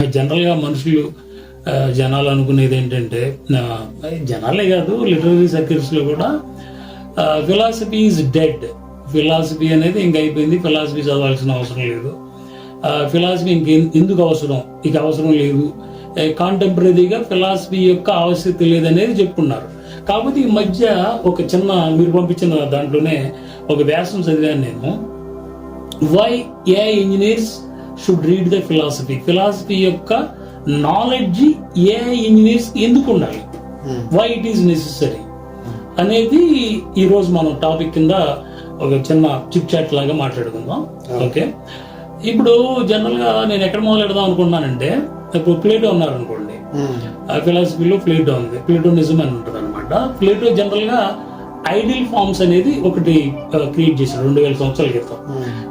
జనరల్గా మనుషులు జనాలు అనుకునేది ఏంటంటే జనాలే కాదు లిటరరీ సర్కిల్స్లో కూడా ఫిలాసఫీ ఈజ్ డెడ్. ఫిలాసఫీ అనేది ఇంక అయిపోయింది, ఫిలాసఫీ చదవాల్సిన అవసరం లేదు, ఫిలాసఫీ ఎందుకు అవసరం, ఇక అవసరం లేదు, కాంటెంపరీగా ఫిలాసఫీ యొక్క ఆవశ్యకత లేదనేది చెప్పుకున్నారు. కాకపోతే ఈ మధ్య ఒక చిన్న మీరు పంపించిన దాంట్లోనే ఒక వ్యాసం చదివాను నేను. Why AI engineers should read the philosophy. Philosophy యొక్క నాలెడ్జ్ ఏఐ ఇంజనీర్స్ ఎందుకు ఉండాలి, వై ఇట్ ఈస్ నెసెసరీ అనేది ఈరోజు మనం టాపిక్ కింద ఒక చిన్న చిట్ చాట్ లాగా మాట్లాడుకుందాం. ఓకే, ఇప్పుడు జనరల్గా నేను ఎక్కడ మొదలెడదాం అనుకుంటున్నానంటే, ఇప్పుడు ప్లేటో ఉన్నారు అనుకోండి, ఫిలాసఫీలో ప్లేటో ఉంది, ప్లేటోనిజం అని ఉంటుంది అనమాట. ప్లేటో జనరల్గా ఐడియల్ ఫార్మ్స్ అనేది ఒకటి క్రియేట్ చేశారు 2000 సంవత్సరాల క్రితం.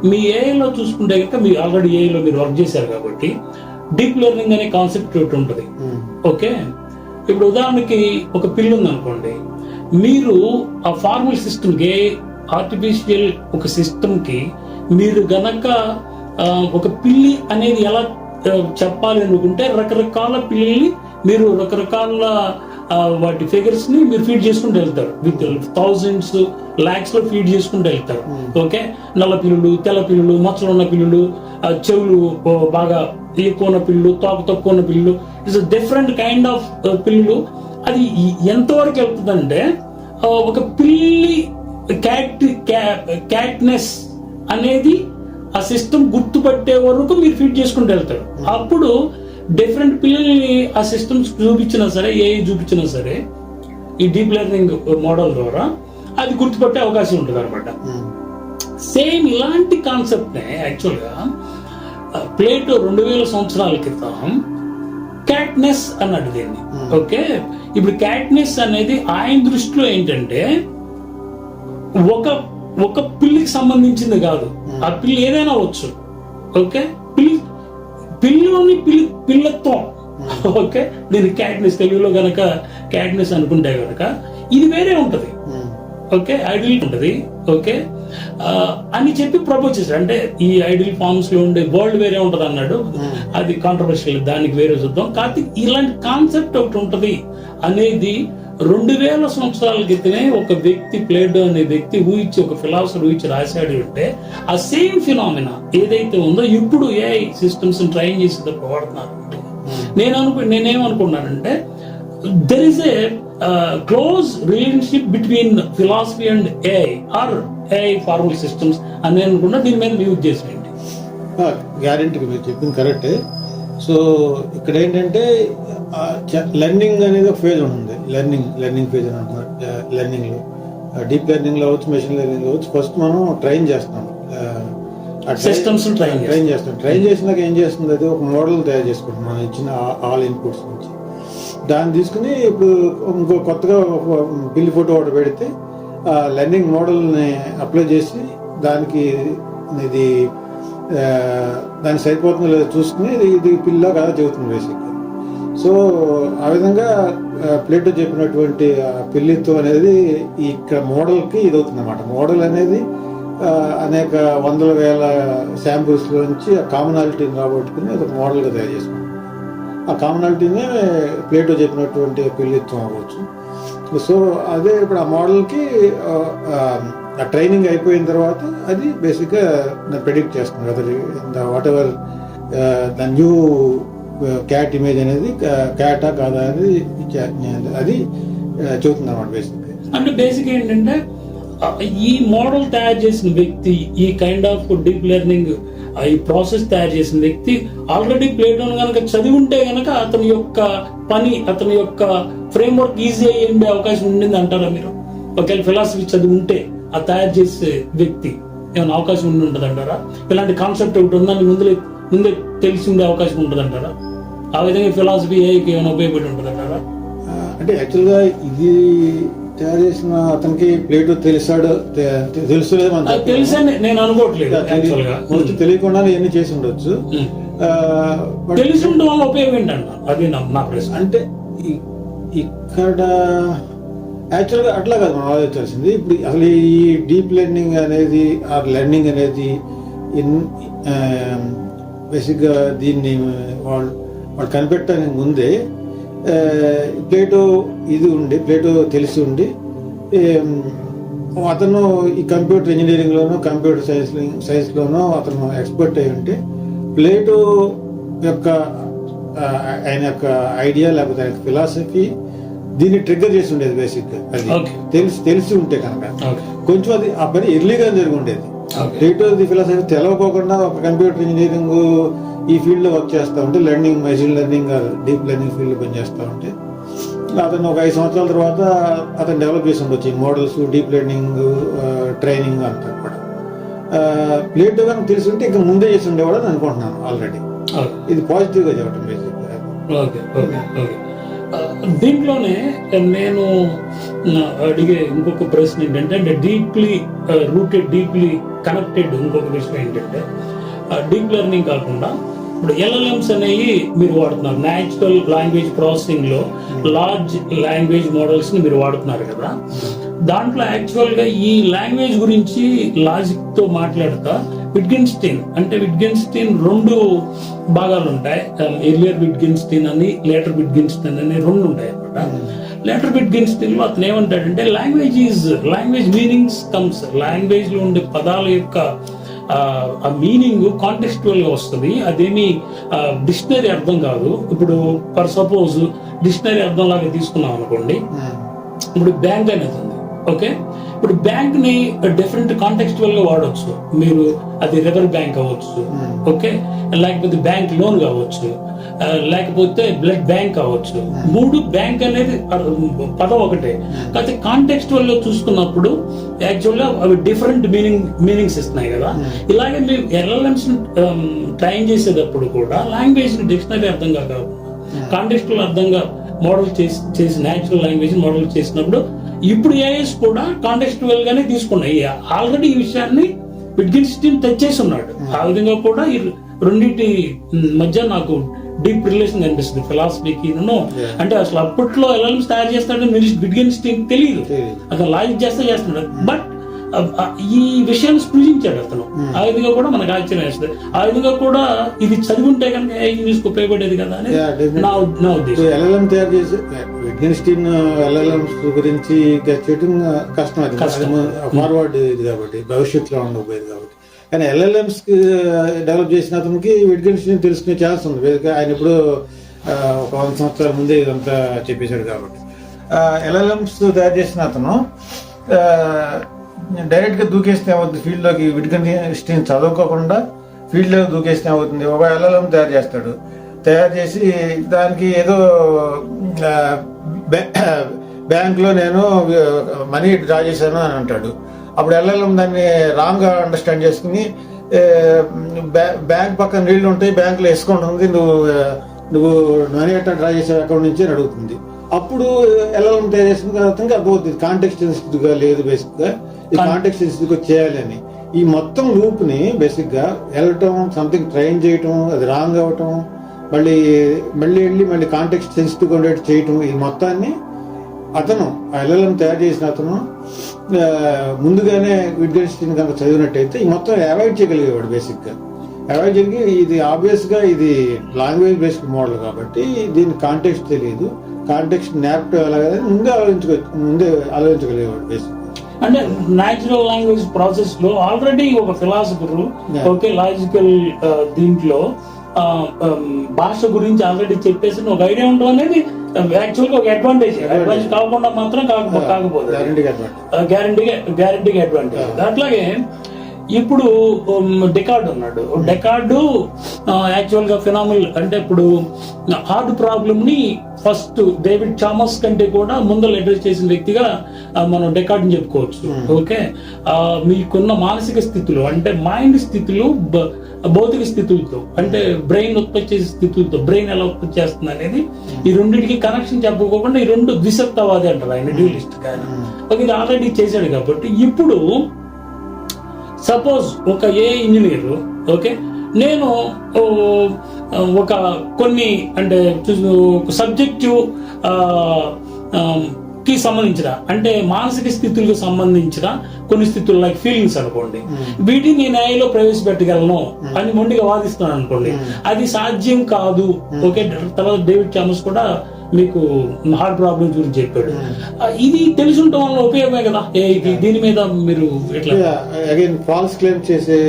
మీ ఏఐలో చూసుకుంటే కనుక మీరు ఆల్రెడీ ఏఐలో మీరు వర్క్ చేశారు కాబట్టి డీప్ లెర్నింగ్ అనే కాన్సెప్ట్ ఒకటి ఉంటుంది. ఓకే, ఇప్పుడు ఉదాహరణకి ఒక పిల్లి ఉంది అనుకోండి, మీరు ఆ ఫార్మల్ సిస్టమ్కి, ఆర్టిఫిషియల్ ఒక సిస్టమ్కి మీరు గనక ఒక పిల్లి అనేది ఎలా చెప్పాలి అనుకుంటే రకరకాల పిల్లిని మీరు రకరకాల వాటి ఫిగర్స్ ని మీరు ఫీడ్ చేసుకుంటూ వెళ్తారు, విత్ థౌజండ్స్ లాక్స్ లో ఫీడ్ చేసుకుంటూ వెళ్తారు. ఓకే, నల్ల పిల్లులు, తెల్ల పిల్లులు, మచ్చలు ఉన్న పిల్లులు, చెవులు బాగా ఎక్కువ ఉన్న పిల్లులు, తోక తక్కువ ఉన్న పిల్లులు, ఇట్స్ డిఫరెంట్ కైండ్ ఆఫ్ పిల్లులు. అది ఎంతవరకు వెళ్తుందంటే ఒక పిల్లి క్యాట్నెస్ అనేది ఆ సిస్టమ్ గుర్తుపట్టే వరకు మీరు ఫీడ్ చేసుకుంటూ వెళ్తారు. అప్పుడు డిఫరెంట్ పిల్లల్ని ఆ సిస్టమ్స్ చూపించినా సరే, ఏఐ చూపించినా సరే, ఈ డీప్ లెర్నింగ్ మోడల్ ద్వారా అది గుర్తుపట్టే అవకాశం ఉంటుంది అనమాట. సేమ్ ఇలాంటి కాన్సెప్ట్ నే యాక్చువల్గా ప్లేటో 2000 సంవత్సరాల క్రితం క్యాట్నెస్ అన్నాడు దీన్ని. ఓకే, ఇప్పుడు క్యాట్నెస్ అనేది ఆయన దృష్టిలో ఏంటంటే ఒక పిల్లికి సంబంధించింది కాదు, ఆ పిల్లి ఏదైనా వచ్చు. ఓకే, పిల్లిలోని పిల్లత్వం. ఓకే, దీని క్యాట్నెస్, తెలుగులో గనక క్యాట్నెస్ అనుకుంటే గనక ఇది వేరే ఉంటది. ఓకే, ఐడియల్ ఉంటది. ఓకే అని చెప్పి ప్రపోజ్ చేశాడు. అంటే ఈ ఐడియల్ ఫార్మ్స్ లో ఉండే వరల్డ్ వేరే ఉంటది అన్నాడు. అది కాంట్రవర్షియల్, దానికి వేరే చూద్దాం. కాకపోతే ఇలాంటి కాన్సెప్ట్ ఒకటి ఉంటది అనేది 2000 సంవత్సరాల క్రితమే ఒక వ్యక్తి, ప్లేటో అనే వ్యక్తి ఊహించి, ఒక ఫిలాసఫర్ ఊహించి రాశాడు అంటే, ఆ సేమ్ ఫినామినా ఏదైతే ఉందో ఇప్పుడు ఏఐ సిస్టమ్స్ ట్రైన్ చేసేటప్పుడు వాడుతున్నారు. నేనేమనుకున్నానంటే there is a close relationship between philosophy and AI or AI formal systems అని నేను అనుకున్నా. దీని మీద మీ ఉద్దేశం ఏంటి? గ్యారెంటీ మీరు చెప్పింది కరెక్టే. సో ఇక్కడ ఏంటంటే లెర్నింగ్ అనేది ఒక ఫేజ్ ఉంటుంది. లెర్నింగ్ ఫేజ్ అని అంటున్నారు. లెర్నింగ్లో డీప్ లెర్నింగ్లో అవచ్చు, మెషిన్ లెర్నింగ్లో అవచ్చు, ఫస్ట్ మనం ట్రైన్ చేస్తాం, సిస్టమ్స్ ట్రైన్ చేసినాక ఏం చేస్తుంది, అది ఒక మోడల్ తయారు చేసుకుంటాం మనం ఇచ్చిన ఆల్ ఇన్పుట్స్ నుంచి. దాన్ని తీసుకుని ఇప్పుడు ఇంకో కొత్తగా పిల్లి ఫోటో ఒకటి పెడితే లెర్నింగ్ మోడల్ని అప్లై చేసి దానికి దానికి సరిపోతుందో లేదో చూసుకుని ఇది పిల్ల కదా చెబుతుంది బేసిక్గా. సో ఆ విధంగా ప్లేటో చెప్పినటువంటి పిల్లిత్వం అనేది ఇక్కడ మోడల్కి ఇది అవుతుంది అన్నమాట. మోడల్ అనేది అనేక వందల వేల శాంపుల్స్లో నుంచి ఆ కామనాలిటీని రాబట్టుకుని అది మోడల్గా తయారు చేసుకుంటాం. ఆ కామనాలిటీనే ప్లేటో చెప్పినటువంటి పిల్లిత్వం అవ్వచ్చు. సో అదే ఇప్పుడు ఆ మోడల్కి ఆ ట్రైనింగ్ అయిపోయిన తర్వాత అది బేసిక్గా ప్రెడిక్ట్ చేస్తుంది కదా, what ever the new cat image అనేది క్యాటా కాదా అనేది అది చెబుతుంది అన్నమాట బేసిక్గా. అంటే బేసిక్ ఏంటంటే ఈ మోడల్ తయారు చేసిన వ్యక్తి, ఈ కైండ్ ఆఫ్ డీప్ లెర్నింగ్ ఈ ప్రాసెస్ తయారు చేసిన వ్యక్తి ఆల్రెడీ ప్లేటోను కనుక చదివి ఉంటే గనక అతని యొక్క పని, అతని యొక్క ఫ్రేమ్వర్క్ ఈజీ అయ్యే అవకాశం ఉండింది అంటారా మీరు? ఒకవేళ ఫిలాసఫీ చదివి ఉంటే ఆ తయారు చేసే వ్యక్తి ఏమైనా అవకాశం ఉండి ఉంటుంది అంటారా? ఇలాంటి కాన్సెప్ట్ ఒకటి ఉందని ముందే తెలిసి ఉండే అవకాశం ఉంటుంది అంటారా? ఆ విధంగా ఫిలాసఫీ ఏఐకి ఏమైనా ఉపయోగపడి ఉంటుంది అంటారా? అంటే యాక్చువల్గా ఇది తయారు చేసిన అతనికి ప్లేటో తెలుసని నేను అనుకోవట్లేదు. తెలియకుండా ఎన్ని చేసి ఉండొచ్చు. తెలిసి ఉండడం వల్ల ఉపయోగం ఏంటన్నా, అది నా ప్రశ్న. అంటే ఇక్కడ యాక్చువల్గా అట్లా కాదు మనం ఆలోచించాల్సింది. ఇప్పుడు అసలు ఈ డీప్ లెర్నింగ్ అనేది ఆర్ లెర్నింగ్ అనేది బేసిక్గా దీన్ని వాళ్ళు వాడు కనిపెట్టడానికి ముందే ప్లేటో ప్లేటో తెలిసి ఉండి అతను ఈ కంప్యూటర్ ఇంజనీరింగ్లోనూ కంప్యూటర్ సైన్స్లోనూ అతను ఎక్స్పర్ట్ అయి ఉంటే ప్లేటో యొక్క ఆయన యొక్క ఐడియా లేకపోతే ఆయన ఫిలాసఫీ దీన్ని ట్రిగ్గర్ చేసి ఉండేది బేసిక్గా. అది తెలిసి ఉంటే కనుక కొంచెం అది ఆ పని ఎర్లీగా జరిగి ఉండేది. ప్లేటోది ఫిలాసఫీ తెలవకోకుండా ఒక కంప్యూటర్ ఇంజనీరింగ్ ఈ ఫీల్డ్లో వర్క్ చేస్తూ ఉంటే మెషిన్ లెర్నింగ్ డీప్ లెర్నింగ్ ఫీల్డ్లో పనిచేస్తూ ఉంటే అతను ఒక 5 సంవత్సరాల తర్వాత అతను డెవలప్ చేసి ఉండొచ్చు ఈ మోడల్స్, డీప్ లెర్నింగ్, ట్రైనింగ్ అంతా కూడా. ప్లేటో కానీ తెలిసి ఉంటే ఇంకా ముందే చేసి ఉండేవాడు అని అనుకుంటున్నాను ఆల్రెడీ. ఇది పాజిటివ్గా చెప్పడం బేసిక్గా. దీంట్లోనే నేను అడిగే ఇంకొక ప్రశ్న ఏంటంటే, అంటే డీప్లీ రూటెడ్, డీప్లీ కనెక్టెడ్ ఇంకొక విషయం ఏంటంటే, డీప్ లెర్నింగ్ కాకుండా ఇప్పుడు LLMs అనేవి మీరు వాడుతున్నారు. న్యాచురల్ లాంగ్వేజ్ ప్రాసెసింగ్ లో లార్జ్ లాంగ్వేజ్ మోడల్స్ ని మీరు వాడుతున్నారు కదా. దాంట్లో యాక్చువల్ గా ఈ లాంగ్వేజ్ గురించి లాజిక్ తో మాట్లాడతా విట్గెన్స్టీన్ 2 భాగాలు ఉంటాయి. ఎర్లియర్ విట్గెన్స్టీన్ అని, లేటర్ విట్గెన్స్టీన్ అని 2 ఉంటాయి అన్నమాట. లేటర్ విట్గెన్స్టీన్ లో అతను ఏమంటాడంటే, లాంగ్వేజ్ మీనింగ్స్ కమ్స్, లాంగ్వేజ్ లో ఉండే పదాల యొక్క ఆ మీనింగ్ కాంటెక్స్చువల్ గా వస్తుంది. అదేమి డిక్షనరీ అర్థం కాదు. ఇప్పుడు ఫర్ సపోజ్ డిక్షనరీ అర్థం లాగా తీసుకున్నాం అనుకోండి. ఇప్పుడు బ్యాంక్ అనేది ఉంది, ఓకే. ఇప్పుడు బ్యాంక్ ని డిఫరెంట్ కాంటెక్స్చువల్ గా వాడవచ్చు మీరు. అది రివర్ బ్యాంక్ అవ్వచ్చు, ఓకే, లేకపోతే బ్యాంక్ లోన్ కావచ్చు, లేకపోతే బ్లడ్ బ్యాంక్ కావచ్చు. 3 బ్యాంక్ అనేది పదం ఒకటే, కాకపోతే కాంటెక్స్చువల్ లో చూసుకున్నప్పుడు యాక్చువల్ గా అవి డిఫరెంట్ మీనింగ్స్ ఇస్తున్నాయి కదా. ఇలాగే మేము LLMs ట్రైన్ చేసేటప్పుడు కూడా లాంగ్వేజ్ డిక్షనరీ అర్థంగా కాకుండా కాంటెక్స్చువల్ అర్థంగా మోడల్ చేసి న్యాచురల్ లాంగ్వేజ్ మోడల్ చేసినప్పుడు ఇప్పుడు ఏఐస్ కూడా కాంటెక్స్చువల్ గానే తీసుకున్నాయి. ఆల్రెడీ ఈ విషయాన్ని విట్గెన్స్టీన్ తెచ్చేసి ఉన్నాడు. ఆ విధంగా కూడా ఈ రెండింటి మధ్య నాకు డీప్ రిలేషన్ కనిపిస్తుంది ఫిలాసఫీకి. అంటే అసలు అప్పట్లో LLMs తయారు చేస్తాడని విట్గెన్స్టీన్ తెలియదు, అతను లాజిక్ చేస్తున్నాడు. బట్ ఈ విషయాన్ని స్పృశించాడు అతను. ఆ విధంగా కూడా మనకు ఆశ్చర్యం వేస్తుంది. ఆ విధంగా కూడా ఇది చదివింటే కనుక న్యూస్ ఉపయోగపడేది కదా అని నా ఉద్దేశం. LLM తయారు చేసి విట్గెన్స్టీన్ LLMs గురించి చేయడం కష్టం. అది ఫార్వర్డ్ ఇది కాబట్టి, భవిష్యత్తులో ఉండకపోయేది కాబట్టి. కానీ LLMs డెవలప్ చేసిన అతనికి విట్గెన్స్టీన్ తెలుసుకునే ఛాన్స్ ఉంది. ఆయన ఇప్పుడు ఒక 100 సంవత్సరాల ముందే ఇదంతా చెప్పేశాడు కాబట్టి. LLMs తయారు చేసిన అతను డైరెక్ట్గా దూకేస్తే ఏమవుతుంది ఫీల్డ్లోకి, విట్గెన్స్టీన్ చదువుకోకుండా ఫీల్డ్లోకి దూకేస్తే ఏమవుతుంది. ఒక LLM తయారు చేసి దానికి ఏదో బ్యాంక్లో నేను మనీ డ్రా చేశాను అని అంటాడు. అప్పుడు LLM దాన్ని రాంగ్గా అండర్స్టాండ్ చేసుకుని బ్యాంక్ పక్కన నీళ్లు ఉంటాయి, బ్యాంకులో అకౌంట్ ఉంది, నువ్వు మనీ ఎట్లా డ్రా చేసే అకౌంట్ నుంచి అని అడుగుతుంది. అప్పుడు LLM తయారు చేసిన తర్వాత అర్థమవుతుంది కాంటెక్స్ట్ సెన్సిటివ్గా లేదు, బేసిక్గా ఈ కాంటెక్స్ట్ సెన్సిటివ్గా చేయాలి అని. ఈ మొత్తం లూప్ ని బేసిక్గా వెళ్ళటం, సంథింగ్ ట్రైన్ చేయటం, అది రాంగ్ అవ్వటం, మళ్ళీ కాంటెక్స్ట్ సెన్సిటివ్గా ఉండేట్టు చేయటం, ఈ మొత్తాన్ని అతను LLM తయారు చేసిన అతను ముందుగానే విట్గెన్స్టీన్ కనుక చదివినట్టయితే ఈ మొత్తం అవాయిడ్ చేయగలిగేవాడు. బేసిక్గా అవాయిడ్ జరిగి ఇది ఆబ్వియస్గా ఇది లాంగ్వేజ్ బేస్డ్ మోడల్ కాబట్టి దీని కాంటెక్స్ట్ తెలియదు, కాంటెక్స్ట్ నేర్పడం ఎలాగని ముందే ఆలోచించగలిగేవాడు బేసిక్. అంటే న్యాచురల్ లాంగ్వేజ్ ప్రాసెస్ లో ఆల్రెడీ ఒక ఫిలాసఫర్, ఓకే, లాజికల్ దీంట్లో భాష గురించి ఆల్రెడీ చెప్పేసి ఒక ఐడియా ఉండడం అనేది యాక్చువల్ గా ఒక అడ్వాంటేజ్ కాకుండా మాత్రం కాకపోతే గ్యారంటీగా అడ్వాంటేజ్. అట్లాగే ఇప్పుడు డెకార్డ్ ఉన్నాడు. డెకార్డు యాక్చువల్ గా ఫినామినల్, అంటే ఇప్పుడు హార్డ్ ప్రాబ్లమ్ ని ఫస్ట్ డేవిడ్ చామస్ కంటే కూడా ముందర అడ్రస్ చేసిన వ్యక్తిగా మనం డెకార్డ్ని చెప్పుకోవచ్చు. ఓకే, మీకున్న మానసిక స్థితులు అంటే మైండ్ స్థితులు భౌతిక స్థితులతో, అంటే బ్రెయిన్ ఉత్పత్తి చేసే స్థితులతో, బ్రెయిన్ ఎలా ఉత్పత్తి చేస్తుంది అనేది ఈ రెండింటికి కనెక్షన్ చెప్పుకోకుండా ఈ రెండు ద్విసత్వవాది అంటారు ఆయన, డ్యూలిస్ట్. కానీ ఇది ఆల్రెడీ చేశాడు కాబట్టి ఇప్పుడు సపోజ్ ఒక ఇంజనీర్, ఓకే, నేను కొన్ని అంటే సబ్జెక్టివ్ కి సంబంధించిన అంటే మానసిక స్థితులకు సంబంధించిన కొన్ని స్థితులు లైక్ ఫీలింగ్స్ అనుకోండి, వీటిని నేను AI లో ప్రవేశపెట్టగలను అని మొండిగా వాదిస్తున్నాను అనుకోండి, అది సాధ్యం కాదు. ఓకే, తర్వాత డేవిడ్ చామస్ కూడా మీకు హార్ట్ ప్రాబ్లమ్స్ గురించి చెప్పాడు. ఇది తెలిసి ఉండటం వల్ల ఉపయోగమే కదా ఏఐకి. దీని మీద మీరు ఎట్లా అగైన్ ఫాల్స్ క్లెయిమ్ చేసే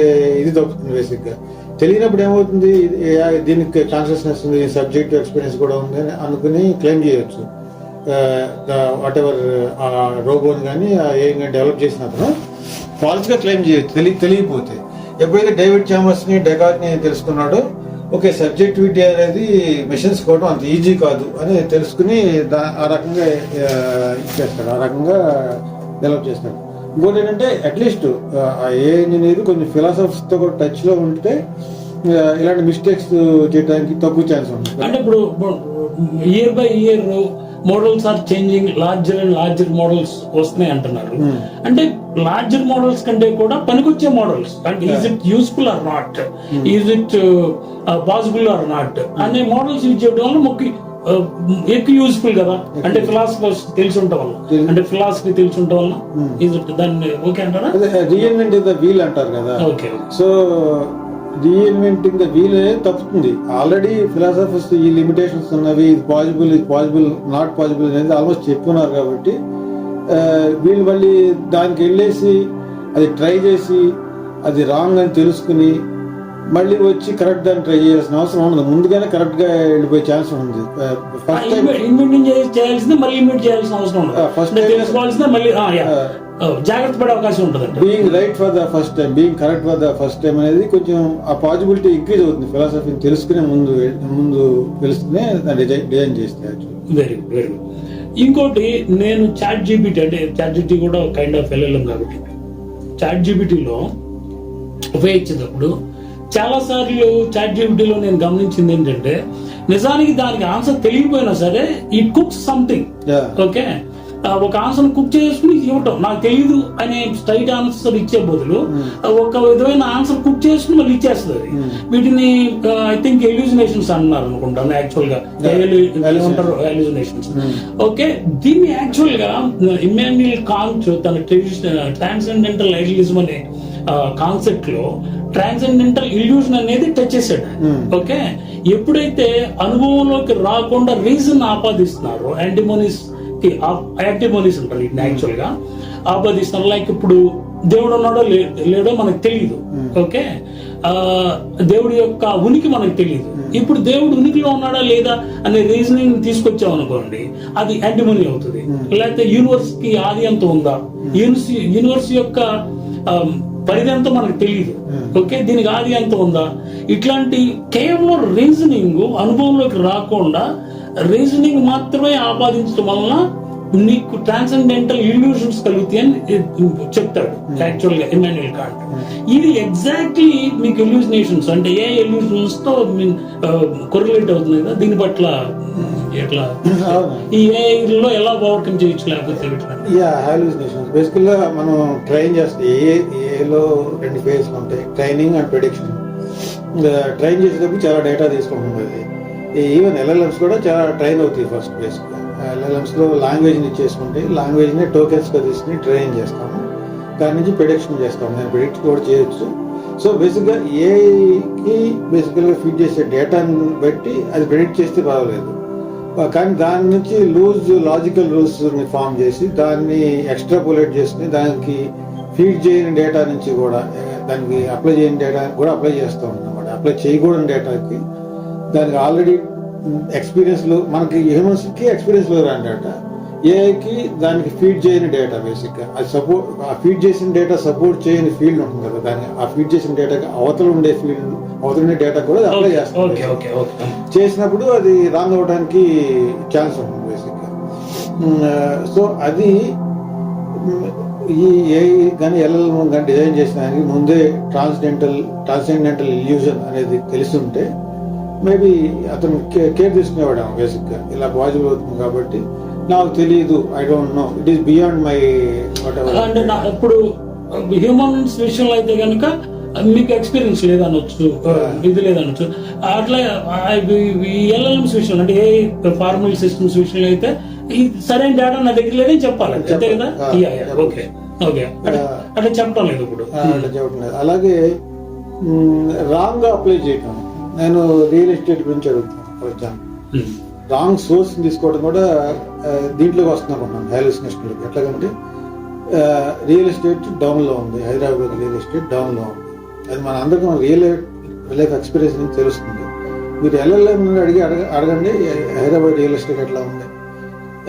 ఇది తప్పుతుంది. బేసిక్ గా తెలియనప్పుడు ఏమవుతుంది, దీనికి కాన్షియస్నెస్ ఉంది, సబ్జెక్టివ్ ఎక్స్పీరియన్స్ కూడా ఉంది అని అనుకుని క్లెయిమ్ చేయొచ్చు. వాట్ ఎవర్ ఆ రోబోని కానీ ఏం కానీ డెవలప్ చేసిన అతను ఫాల్స్ గా క్లెయిమ్ చేయొచ్చు తెలియకపోతే. ఎప్పుడైతే డేవిడ్ చామస్ ని డెకార్ట్ ని తెలుసుకున్నాడో, ఓకే సబ్జెక్టివిటీ అనేది మెషిన్స్ కూడా అంత ఈజీ కాదు అని తెలుసుకుని ఆ రకంగా ఇచ్చేస్తాడు, ఆ రకంగా డెవలప్ చేస్తాడు. ఇంకోటి ఏంటంటే అట్లీస్ట్ ఏ ఇంజనీర్ కొంచెం ఫిలాసఫీస్ తో కూడా టచ్ లో ఉంటే ఇలాంటి మిస్టేక్స్ చేయడానికి తక్కువ ఛాన్స్ ఉంటుంది. అంటే ఇప్పుడు year by year models are changing, larger and larger models వస్తున్నాయి అంటున్నారు. అంటే లార్జర్ మోడల్స్ కంటే కూడా పనికొచ్చే మోడల్స్ అంటే is it useful or not, is it possible are not అనే మోడల్స్ యూజ్ చేయడం వల్ల ఎక్కువ యూస్ఫుల్ కదా. అంటే ఫిలాసఫీ తెలిసి ఉండటం వల్ల, అంటే ఫిలాసఫీ తెలిసి ఉండటం వల్ల ఈజ్ ఇట్ దాన్ని ఓకే అంటారా? రీఇన్వెంట్ ద వీల్ అంటారు కదా. Okay, so reinventing the wheel అనేది తప్పుతుంది. ఆల్రెడీ ఫిలాసఫర్స్ ఈ లిమిటేషన్స్ ఉన్నవి, ఇది పాసిబుల్ నాట్ పాసిబుల్ అనేది ఆల్మోస్ట్ చెప్పున్నారు. కాబట్టి వీళ్ళు మళ్ళీ దానికి వెళ్ళేసి అది ట్రై చేసి అది రాంగ్ అని తెలుసుకుని మళ్ళీ వచ్చి కరెక్ట్ దాన్ని ట్రై చేయాల్సిన అవసరం ఉండదు. ముందుగానే కరెక్ట్ గా వెళ్ళిపోయే ఛాన్స్ ఉంది. ఫస్ట్ చేయాల్సిందే మళ్ళీ ఇన్వెంట్ చేయాల్సిన అవసరం ఉండదు. ఫస్ట్ తెలుసుకోవాల్సిందే మళ్ళీ జాగ్రత్త పడే అవకాశం ఉంటుంది. Being right for the first time, being correct for the first time అనేది కొంచెం ఆ పాసిబిలిటీ ఇంక్రీజ్ అవుతుంది. ఫిలాసఫీని తెలుసుకునే ముందు తెలుసుకునే దాన్ని డిజైన్ చేస్తే. Very good, very good. ఇంకోటి నేను చాట్ జీపీటీ, అంటే చాట్ జీపీటీ కూడా కైండ్ ఆఫ్ LLM కాబట్టి చాట్ జీపీటీలో ఉపయోగించేటప్పుడు చాలా సార్లు చాట్ జీపీటీలో నేను గమనించింది ఏంటంటే, నిజానికి దానికి ఆన్సర్ తెలియకపోయినా సరే ఇట్ కుక్స్ సంథింగ్. ఓకే, ఒక ఆన్సర్ కుక్ చేసుకుని ఇవ్వటం నాకు తెలియదు అనే స్ట్రైట్ ఆన్సర్ ఇచ్చే బదులు ఒక విధమైన ఆన్సర్ కుక్ చేసుకుని మళ్ళీ ఇచ్చేస్తుంది. వీటిని ఐ థింక్ ఎల్యూజినేషన్స్ అన్నారు అనుకుంటాను యాక్చువల్ గా, ఏమంటారు ఎల్యూజినేషన్స్. ఓకే, దీన్ని యాక్చువల్ గా ఇమ్మాన్యుయల్ కాంట్ తన ట్రాన్సెండెంటల్ ఐడియలిజం అనే కాన్సెప్ట్ లో ట్రాన్సెండెంటల్ ఇల్యూషన్ అనేది టచ్ చేశాడు. ఓకే, ఎప్పుడైతే అనుభవంలోకి రాకుండా రీజన్ ఆపాదిస్తున్నారో, యాంటీమోనీస్ అంటారు వీటిని యాక్చువల్ గా ఆపాదిస్తున్నారు. లైక్ ఇప్పుడు దేవుడు ఉన్నాడో లేడో మనకు తెలియదు. ఓకే, దేవుడి యొక్క ఉనికి మనకు తెలియదు. ఇప్పుడు దేవుడు ఉనికిలో ఉన్నాడా లేదా అనే రీజనింగ్ తీసుకొచ్చాం అనుకోండి, అది యాంటీమోనీ అవుతుంది. లేకపోతే యూనివర్స్ కి ఆది అంత ఉందా, యూనివర్స్ యొక్క పరిధి అంతా మనకు తెలియదు. ఓకే, దీనికి ఆది అంత ఉందా, ఇట్లాంటి కేవలం రీజనింగ్ అనుభవంలోకి రాకుండా రీజనింగ్ మాత్రమే ఆపాదించడం వలన నీకు ట్రాన్సెండెంటల్ ఇల్యూషన్స్ కలుగుతాయని చెప్తాడు యాక్చువల్ గా ఇమ్మాన్యుయల్ కాంట్. ఇది ఎగ్జాక్ట్లీ మీకు ఎల్యూజినేషన్స్ అంటే ఏ ఎల్యూషన్స్ తో కొరిలేట్ అవుతుంది కదా. దీని పట్ల ఎట్లా ఈ ఏఐలో ఎలా ఓవర్కమ్ చేయొచ్చు, లేకపోతే హాలుసినేషన్స్ బేసికల్ గా మనం ట్రైన్ చేస్తే ఏలో 2 ఫేజ్లు ఉంటాయి, ట్రైనింగ్ అండ్ ప్రెడిక్షన్. ట్రైన్ చేసేటప్పుడు చాలా డేటా తీసుకుంటుంది. ఈవెన్ LLMs కూడా చాలా ట్రైన్ అవుతాయి. ఫస్ట్ బేసిక్ LLMs లో లాంగ్వేజ్ ని ఇచ్చేసుకుంటే లాంగ్వేజ్ ని టోకెన్స్ గా తీసుకుని ట్రైన్ చేస్తాము, దాని నుంచి ప్రిడిక్షన్ చేస్తాము, దాన్ని ప్రిడిక్ట్ కూడా చేయొచ్చు. సో బేసిక్ గా ఏఐకి బేసికల్ గా ఫీడ్ చేసే డేటాని బట్టి అది ప్రిడిక్ట్ చేస్తే బాగలేదు. కానీ దాని నుంచి లాజికల్ రూల్స్ ని ఫామ్ చేసి దాన్ని ఎక్స్ట్రాపోలేట్ చేసుకుని దానికి ఫీడ్ చేయని డేటా నుంచి కూడా దానికి అప్లై చేయని డేటా కూడా అప్లై చేస్తాం అన్నమాట. అప్లై చేయకూడని డేటాకి దానికి ఆల్రెడీ ఎక్స్పీరియన్స్ లో మనకి హ్యూమన్స్ కి ఎక్స్పీరియన్స్ లో రాని డేటా, ఏఐకి దానికి ఫీడ్ చేయని డేటా బేసిక్ గా అది ఆ ఫీడ్ చేసిన డేటా సపోర్ట్ చేయని ఫీల్డ్ ఉంటుంది కదా, దాన్ని ఆ ఫీడ్ చేసిన డేటాకి అవతల ఉండే డేటా కూడా అప్లై చేస్తాం. చేసినప్పుడు అది రాంగ్ అవ్వడానికి ఛాన్స్ ఉంటుంది బేసిక్ గా. సో అది ఈ ఏఐ కానీ LLM కానీ డిజైన్ చేసిన దానికి ముందే ట్రాన్సెండెంటల్ ఇల్యూజన్ అనేది తెలిసి ఉంటే మేబీ అతను కేర్ తీసుకునేవాడు బేసిక్ గా. ఇలా పాజిబుల్ అవుతుంది కాబట్టి నాకు తెలియదు, I don't know, it is beyond my అంటే ఇప్పుడు హ్యూమన్స్ విషయంలో అయితే కనుక మీకు ఎక్స్పీరియన్స్ లేదనొచ్చు, ఇది లేదనొచ్చు. అట్లా LLMs విషయంలో అంటే ఏ ఫార్మల్ సిస్టమ్స్ విషయంలో అయితే ఈ సరైన డేటా నా దగ్గర లేదని చెప్పాలి అంతే కదా. ఓకే ఓకే అట్లా చెప్పడం లేదు ఇప్పుడు. అట్లా చెప్పడం లేదు. అలాగే రాంగ్ గా అప్లై చేయటం. నేను రియల్ ఎస్టేట్ గురించి అడుగుతాను. ఫర్ ఎగ్జాంపుల్ రాంగ్ సోర్స్ తీసుకోవడం కూడా దీంట్లోకి వస్తున్నాం హాలుసినేషన్. ఎట్లాగంటే రియల్ ఎస్టేట్ డౌన్ లో ఉంది, హైదరాబాద్ రియల్ ఎస్టేట్ డౌన్ లో ఉంది. అది మన అందరికీ రియల్ లైఫ్ ఎక్స్పీరియన్స్ నుంచి తెలుస్తుంది. మీరు ఎల్ఎల్ఎం అడగండి హైదరాబాద్ రియల్ ఎస్టేట్ ఎట్లా ఉంది.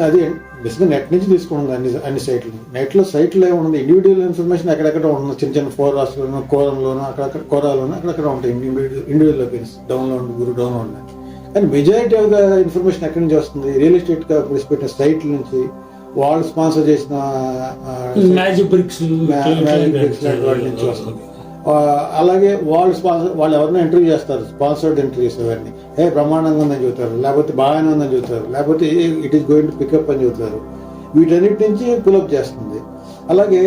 అది బేసిక్గా నెట్ నుంచి తీసుకుంటుంది అన్ని సైట్లు. నెట్లో సైట్లో ఏముంది, ఇండివిజువల్ ఇన్ఫర్మేషన్ ఎక్కడెక్కడ ఉంటుంది. చిన్న చిన్న ఫోరాస్లోనూ, కోరంలోనూ, అక్కడక్కడ కోరాలోనూ అక్కడక్కడ ఉంటాయి ఇండివిజువల్ లొకేషన్స్. డౌన్లో ఉంటుంది, డౌన్లో ఉన్నాయి. కానీ మెజారిటీ ఆఫ్ ద ఇన్ఫర్మేషన్ ఎక్కడి నుంచి వస్తుంది? రియల్ ఎస్టేట్ గా పెట్టిన సైట్ల నుంచి, వాళ్ళు స్పాన్సర్ చేసిన మ్యాజిక్ బ్రిక్స్ వాటి నుంచి వస్తుంది. అలాగే వాళ్ళు ఎవరైనా ఇంటర్వ్యూ చేస్తారు, స్పాన్సర్డ్ ఇంటర్వ్యూస్ అవన్నీ. బ్రహ్మాండంగా ఉందని చెబుతారు, లేకపోతే బాగానే ఉందని చెబుతారు, లేకపోతే it is going to pick up అని చెబుతారు. వీటన్నిటి నుంచి పులప్ చేస్తుంది. అలాగే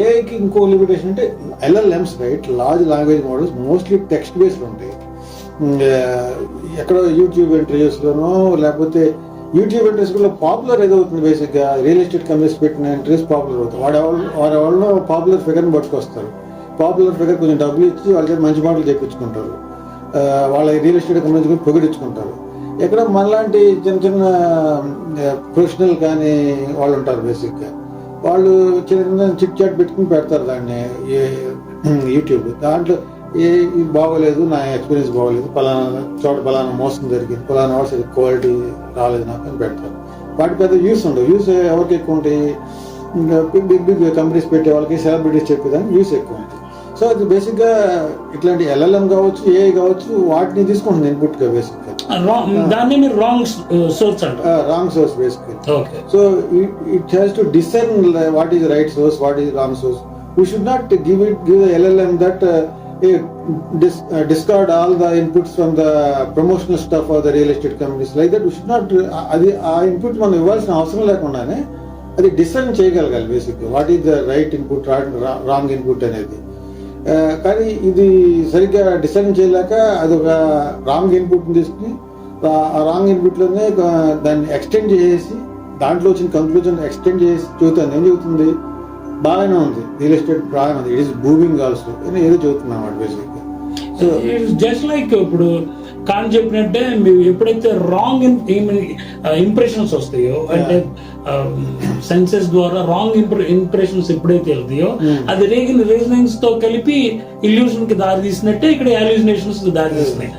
ఏఐకి ఇంకో లిమిటేషన్ అంటే LLMs, right, large language models mostly text based ఉంటాయి. ఎక్కడో యూట్యూబ్ ఇంటర్వ్యూస్లోనో, లేకపోతే యూట్యూబ్ ఇంటర్వ్యూస్లో పాపులర్ ఏదవుతుంది. బేసిక్గా రియల్ ఎస్టేట్ కంపెనీస్ పెట్టిన ఇంటర్వ్యూస్ పాపులర్ అవుతాయి. వాడెవరిలో పాపులర్ ఫిగర్ని పట్టుకొస్తారు. పాపులర్ ఫిగర్ కొంచెం డబ్బులు ఇచ్చి వాళ్ళ చేత మంచి మాటలు చెప్పించుకుంటారు. వాళ్ళ రియల్ ఎస్టేట్ కంపెనీస్ గురించి పొగిడించుకుంటారు. ఎక్కడ మనలాంటి చిన్న చిన్న ప్రొఫెషనల్ కానీ వాళ్ళు ఉంటారు. బేసిక్గా వాళ్ళు చిన్న చిన్న చిట్ చాట్ పెట్టుకుని పెడతారు దాన్ని యూట్యూబ్. దాంట్లో ఇది బాగోలేదు, నా ఎక్స్పీరియన్స్ బాగోలేదు, పలానా చోట పలానా మోసం జరిగింది, పలానా వాడు సరిగ్గా క్వాలిటీ రాలేదు నాకు అని పెడతారు. వాటి పెద్ద వ్యూస్ ఉండవు. వ్యూస్ ఎవరికి ఎక్కువ ఉంటాయి? బిగ్ బిగ్ కంపెనీస్ పెట్టే వాళ్ళకి, సెలబ్రిటీస్ చెప్పేదానికి వ్యూస్ ఎక్కువ ఉంటాయి. సో అది బేసిక్గా ఇట్లాంటి ఎల్ఎల్ఎం కావచ్చు, ఏఐ కావచ్చు, వాటిని తీసుకుంటుంది ఇన్పుట్గా. బేసిక్గా రాంగ్ సోర్స్ బేసిక్గా. So it has to discern what is right source, what is wrong source. We should not give the LLM that discard all the inputs from the promotional stuff of the real estate companies. Like that we should not అది ఆ input మనం ఇవ్వాల్సిన అవసరం లేకుండానే అది discern చేయగలగాలి. బేసిక్గా what is the right input, wrong input అనేది. కానీ ఇది సరిగ్గా డిసైన్ చేయలేక అది ఒక రాంగ్ ఇన్పుట్ తీసుకుని ఆ రాంగ్ ఇన్పుట్లోనే దాన్ని ఎక్స్టెండ్ చేసి, దాంట్లో వచ్చిన కంక్లూజన్ ఎక్స్టెండ్ చేసి చూస్తుంది. ఏం చెబుతుంది? బాగానే ఉంది, రియల్ ఎస్టేట్ బాగానే ఉంది, ఇట్ ఈస్ బూమింగ్ ఆల్సో అని ఏదో చెబుతున్నాం అన్నమాట బేసిక్గా. సో జస్ట్ లైక్ ఇప్పుడు కాన్ చెప్పినట్టే మీరు ఎప్పుడైతే రాంగ్ ఇంప్రెషన్స్ వస్తాయో, అంటే సెన్సెస్ ద్వారా రాంగ్ ఇంప్రెషన్స్ ఎప్పుడైతే వెళ్తాయో, అది రీజనింగ్స్ తో కలిపి ఇల్యూషన్ కి దారి తీసినట్టే ఇక్కడ హాలుసినేషన్స్ కి దారి తీస్తున్నాయి.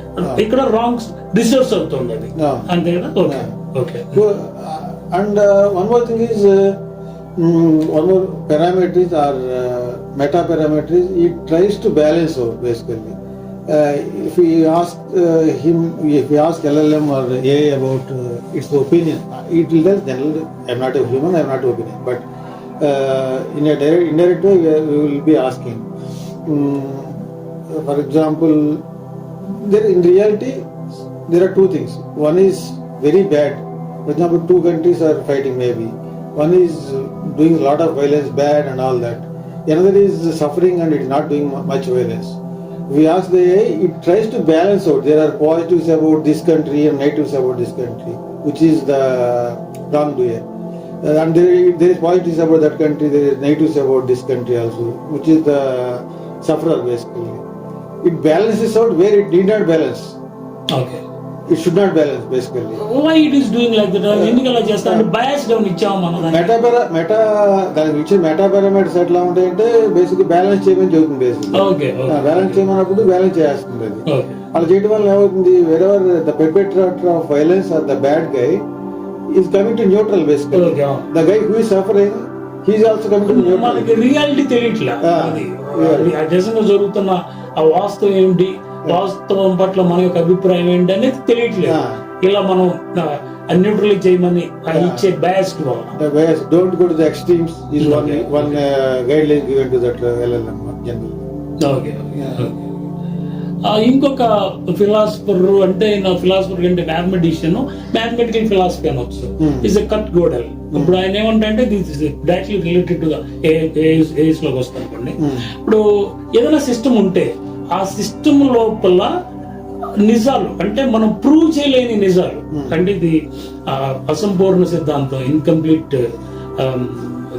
ఇక్కడ రాంగ్ రిసోర్స్ అవుతుంది అది, అంతే కదా. Okay okay. And one more thing is one more parameters or meta parameters. It tries to balance out basically. If we ask if we ask LLM or AI about its opinion, it will tell generally, I'm not a human, I'm not opinion, but in a indirect way we will be asking. For example, in reality there are two things. One is very bad. For example, two countries are fighting maybe. One is doing a lot of violence, bad and all that. Another is suffering and it is not doing much violence. We ask the AI, it tries to balance out. There are positives about this country and negatives about this country, which is the wrongdoer. And there is positives about that country, there is negatives about this country also, which is the sufferer basically. It balances out where it need not balance. Okay. It should not balance basically. Why it is doing like that? ఎందుకు అలా చేస్తాను? Bias down ఇచ్చాము మనం. దానికి ఇచ్చే meta parameters ఎట్లా ఉంటాయంటే basic balance చేయమని చెబుతుంది. బేసిక్ బ్యాలెన్స్ చేయమన్నప్పుడు బ్యాలెన్స్ చేస్తుంది అది. అలా చేయడం వల్ల ఏమవుతుంది? Wherever the perpetrator of violence or the bad guy is coming to neutral basically. The guy who is suffering he is also coming to neutral. మనకి రియాలిటీ తెలియట్లా, ఆ దేశంలో జరుగుతున్న ఆ వాస్తవం ఏంటి, వాస్తవం పట్ల మన యొక్క అభిప్రాయం ఏంటి అనేది తెలియట్లేదు. ఇలా మనం న్యూట్రల్ చేయమని ఇచ్చే bias don't go to the extremes is one guideline given to that LLM general. Okay. ఇంకొక ఫిలాసఫర్ అంటే నా ఫిలాసఫర్ అంటే మ్యాథమెటికల్ ఫిలాసఫీ అనొచ్చు. Is a Kurt Godel. ఇప్పుడు ఆయన ఏమంటే this is directly related to AS లోకి వస్తాను అనుకోండి. ఇప్పుడు ఏదైనా సిస్టమ్ ఉంటే ఆ సిస్టమ్ లోపల నిజాలు అంటే మనం ప్రూవ్ చేయలేని నిజాలు అంటే ఇది అసంపూర్ణ సిద్ధాంతం, incomplete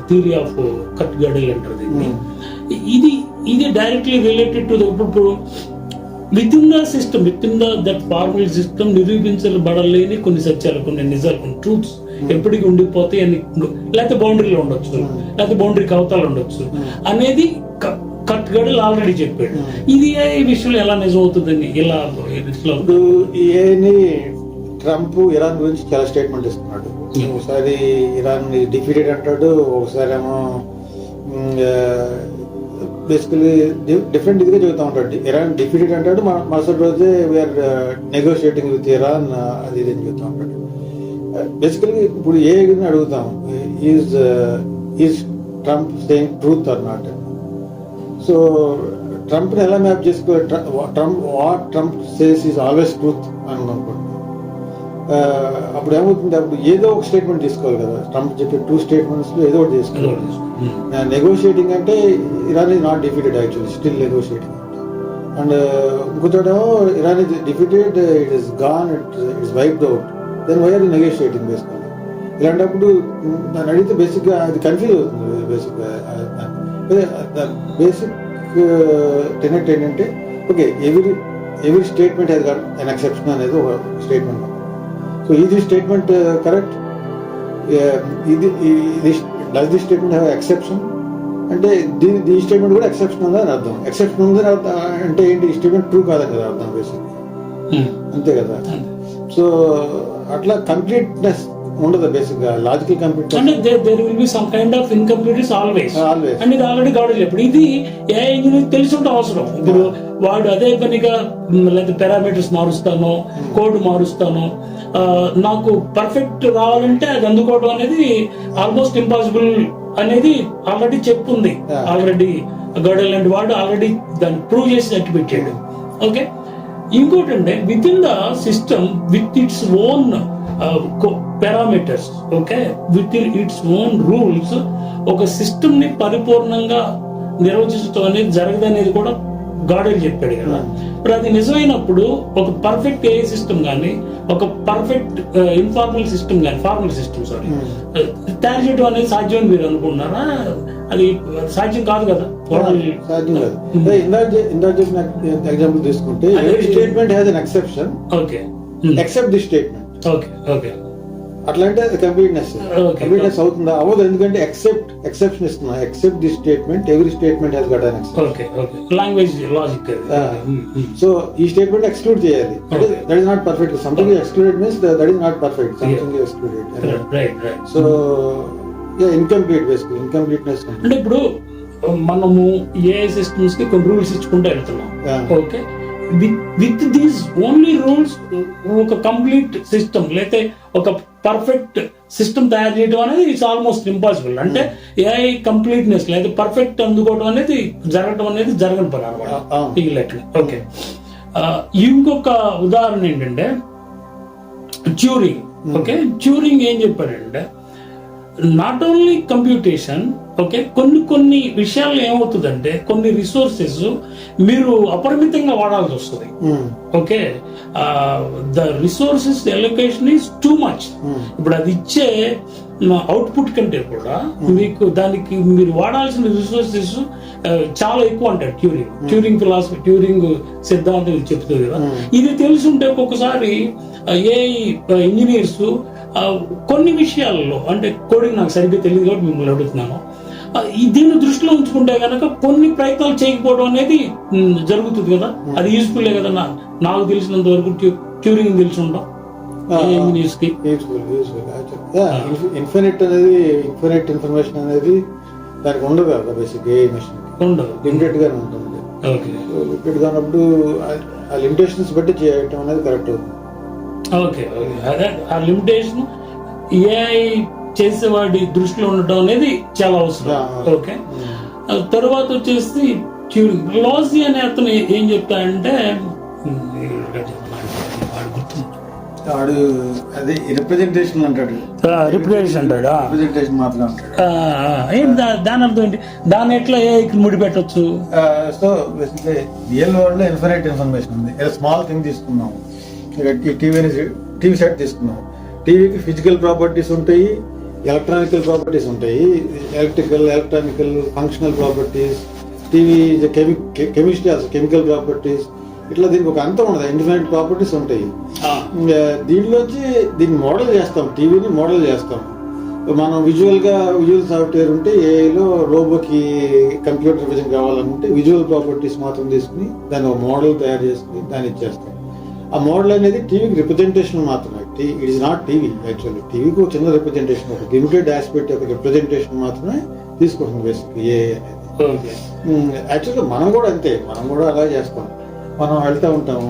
theory of Kurt Godel అంటారు దీన్ని. ఇది డైరెక్ట్లీ రిలేటెడ్ టు ఇప్పుడు within the system, within that formal system నిరూపించబడలేని కొన్ని సత్యాలు, కొన్ని నిజాలు, కొన్ని ట్రూత్స్ ఎప్పటికీ ఉండిపోతాయి అని, లేకపోతే బౌండరీలో ఉండొచ్చు, లేకపోతే బౌండరీకి అవతల ఉండొచ్చు అనేది కట్ గడల్ ఆల్రెడీ చెప్పాడు. ఇది ఈ విషయంలో ఎలా నిజం అవుతుందని ఇలా ఇప్పుడు ఏని ట్రంప్ ఇరాన్ గురించి చాలా స్టేట్మెంట్ ఇస్తున్నాడు. ఒకసారి ఇరాన్ డిఫీటెడ్ అంటాడు, ఒకసారి ఏమో బేసికలీ డిఫరెంట్ ఇదిగా చెబుతూ ఉంటాడు. ఇరాన్ డిఫీటెడ్ అంటాడు, మరుసటి రోజే వీఆర్ నెగోషియేటింగ్ విత్ ఇరాన్ అది ఇది అని చెబుతూ ఉంటాడు. బేసికలీ ఇప్పుడు ఏ అడుగుతాం, is Trump saying truth or not. So ట్రంప్ని ఎలా మ్యాప్ చేసుకో, Trump says is always truth అని అనుకుంటున్నాం. అప్పుడు ఏమవుతుంది, అప్పుడు ఏదో ఒక స్టేట్మెంట్ తీసుకోవాలి కదా. ట్రంప్ చెప్పే 2 స్టేట్మెంట్స్ లో ఏదో ఒకటి తీసుకోవాలి. నెగోషియేటింగ్ అంటే Iran is not defeated, actually still negotiating. And ఇంకోటేమో Iran is defeated, it is gone, it is wiped out, then why are negotiating basically. ఇలాంటప్పుడు దాన్ని అడిగితే బేసిక్గా అది కన్ఫ్యూజ్ అవుతుంది. బేసిక్గా బేసిక్ టెనెట్ ఏంటంటే, okay every statement has got an exception అనేది ఒక స్టేట్మెంట్. సో ఇది స్టేట్మెంట్ కరెక్ట్, ఇది does the statement have exception అంటే ఈ స్టేట్మెంట్ కూడా ఎక్సెప్షన్ ఉందని అర్థం. ఎక్సెప్షన్ ఉందని అర్థం అంటే ఏంటి, ఈ స్టేట్మెంట్ ట్రూ కాదని కదా అర్థం బేసిక్, అంతే కదా. సో అట్లా కంప్లీట్నెస్ ఉండదు బేసిక్ గా, లాజికల్ కంప్లీట్ అంటే there will be some kind of incompleteness always. And ఇది ఆల్రెడీ గాడ్ ఇప్పుడు ఇది ఏ ఇంజనీర్ తెలిసి ఉంటే అవసరం. ఇప్పుడు వాడు అదే పనిగా లేదా పారామీటర్స్ మారుస్తాను, కోడ్ మారుస్తాను, నాకు పర్ఫెక్ట్ రావాలంటే అది అందుకోవడం అనేది ఆల్మోస్ట్ ఇంపాసిబుల్ అనేది ఆల్రెడీ చెప్పుంది. ఆల్రెడీ గడల్ లాంటి వాడు ఆల్రెడీ దాన్ని ప్రూవ్ చేసి అట్టి పెట్టాడు. ఓకే, ఇంకోటి అంటే with in the system with its own parameters, okay, with in its own rules ఒక సిస్టమ్ ని పరిపూర్ణంగా నిర్వచించడం అనేది జరగదనేది కూడా గాడెల్ చెప్పాడు కదా. మరి అది నిజమైనప్పుడు ఒక పర్ఫెక్ట్ ఏ సిస్టమ్ కానీ, ఒక పర్ఫెక్ట్ ఇన్ఫార్మల్ సిస్టమ్ కానీ, ఫార్మల్ సిస్టమ్ తయారు చేయడం అనేది సాధ్యం మీరు అనుకుంటున్నారా? అది సాధ్యం కాదు కదా. సాధ్యం కాదు. ఇందాక చెప్పిన ఎగ్జాంపుల్ తీసుకుంటే statement has an exception, okay, except the statement, okay okay, అట్లా అంటే అది కంప్లీట్నెస్ అవుతుందా? అవ్వదు. ఎందుకంటే ఎక్సెప్షన్ ఇస్తున్నా, except the statement, every statement has got an exception. Language logic. So ఈ స్టేట్మెంట్ ఎక్స్క్లూడ్ చేయాలి. That is not perfect. Something excluded means that is not perfect. Something excluded. So incomplete, basically incompleteness. అంటే ఇప్పుడు మనము ఏ systems కి కొన్ని rules ఇచ్చుకుంటూ వెళ్తున్నాం. Okay, with these only rules ఒక కంప్లీట్ సిస్టమ్ లేకపోతే ఒక పర్ఫెక్ట్ సిస్టమ్ తయారు చేయడం అనేది ఇట్స్ ఆల్మోస్ట్ ఇంపాసిబుల్. అంటే ఏఐ కంప్లీట్నెస్ లేదా పర్ఫెక్ట్ అందుకోవడం అనేది జరగడం అనేది జరగని పని అనమాట. ఓకే, ఇంకొక ఉదాహరణ ఏంటంటే ట్యూరింగ్. ఓకే, ట్యూరింగ్ ఏం చెప్పారంటే నాట్ ఓన్లీ కంప్యూటేషన్, ఓకే, కొన్ని విషయాల్లో ఏమవుతుందంటే కొన్ని రిసోర్సెస్ మీరు అపరిమితంగా వాడాల్సి వస్తుంది. Okay, the resources allocation is too much. ఇప్పుడు అది ఇచ్చే అవుట్పుట్ కంటే కూడా మీకు దానికి మీరు వాడాల్సిన రిసోర్సెస్ చాలా ఎక్కువ అంటారు. ట్యూరింగ్ ఫిలాసఫీ, ట్యూరింగ్ సిద్ధాంతం ఇది చెప్తుంది కదా. ఇది తెలుసుంటే ఒక్కొక్కసారి ఏ ఇంజనీర్స్ కొన్ని విషయాల్లో, అంటే కోడింగ్ నాకు సరిగ్గా తెలియదు కాబట్టి మిమ్మల్ని అడుగుతున్నాను, దీన్ని దృష్టిలో ఉంచుకుంటే కనుక కొన్ని ప్రయత్నాలు చేయకపోవడం అనేది జరుగుతుంది కదా. అది యూస్ఫుల్లే కదా. నాకు తెలిసినంత వరకు ట్యూరింగ్ తెలిసి ఉంటాం ఇంజనీర్స్ కి. ఇన్ఫినిట్ ఇన్ఫర్మేషన్ అనేది దానికి ఉండదు కదా. బేసిక్ ఏ మెషిన్ ఉండదు, లిమిటెడ్ గానే ఉంటుంది. లిమిటెడ్ కానప్పుడు ఆ లిమిటేషన్స్ బట్టి చేయటం అనేది కరెక్ట్ అవుతుంది. ఓకే, అదే ఆ లిమిటేషన్ ఏఐ చేసేవాడి దృష్టిలో ఉండటం అనేది చాలా అవసరం. ఓకే, తర్వాత వచ్చేసి లాజీ అనే అతను ఏం చెప్తాడంటే వాడు అదే రిప్రజెంటేషన్ అంటాడు, రిప్రజెంటేషన్ అంటాడా? రిప్రజెంటేషన్ మాత్రం అంటాడు. ఏంటి దాని అర్థం ఏంటి? దాన్ని ఎట్లా ఏఐకి ముడిపెట్టొచ్చు? సో బేసిక్లీ రియల్ వరల్డ్ లో ఇన్ఫినైట్ ఇన్ఫర్మేషన్ ఉంది. ఏదో స్మాల్ థింగ్ తీసుకున్నాం, టీవీ సెట్ తీసుకున్నాం. టీవీకి ఫిజికల్ ప్రాపర్టీస్ ఉంటాయి, ఎలక్ట్రానికల్ ప్రాపర్టీస్ ఉంటాయి, electrical, electronical, functional properties. TV chemistry, అసలు కెమికల్ ప్రాపర్టీస్, ఇట్లా దీనికి ఒక అంతం ఉండదు, ఇన్ఫినైట్ ప్రాపర్టీస్ ఉంటాయి. దీనిలోంచి దీన్ని మోడల్ చేస్తాం, టీవీని మోడల్ చేస్తాం. మనం విజువల్ సాఫ్ట్వేర్ ఉంటే ఏఐలో రోబోకి కంప్యూటర్ విజన్ కావాలనుకుంటే విజువల్ ప్రాపర్టీస్ మాత్రం తీసుకుని దాన్ని ఒక మోడల్ తయారు చేసుకుని దాన్ని ఇచ్చేస్తాం. ఆ మోడల్ అనేది టీవీకి రిప్రజెంటేషన్ మాత్రమే. It is not TV. Actually టీవీకి ఒక చిన్న రిప్రజెంటేషన్, ఒక లిమిటెడ్ ఆస్పెక్ట్ యొక్క రిప్రజెంటేషన్ మాత్రమే తీసుకుంటుంది బేసిక్ ఏఐ అనేది. యాక్చువల్గా మనం కూడా అంతే, మనం కూడా అలా చేస్తాం. మనం వెళ్తూ ఉంటాము,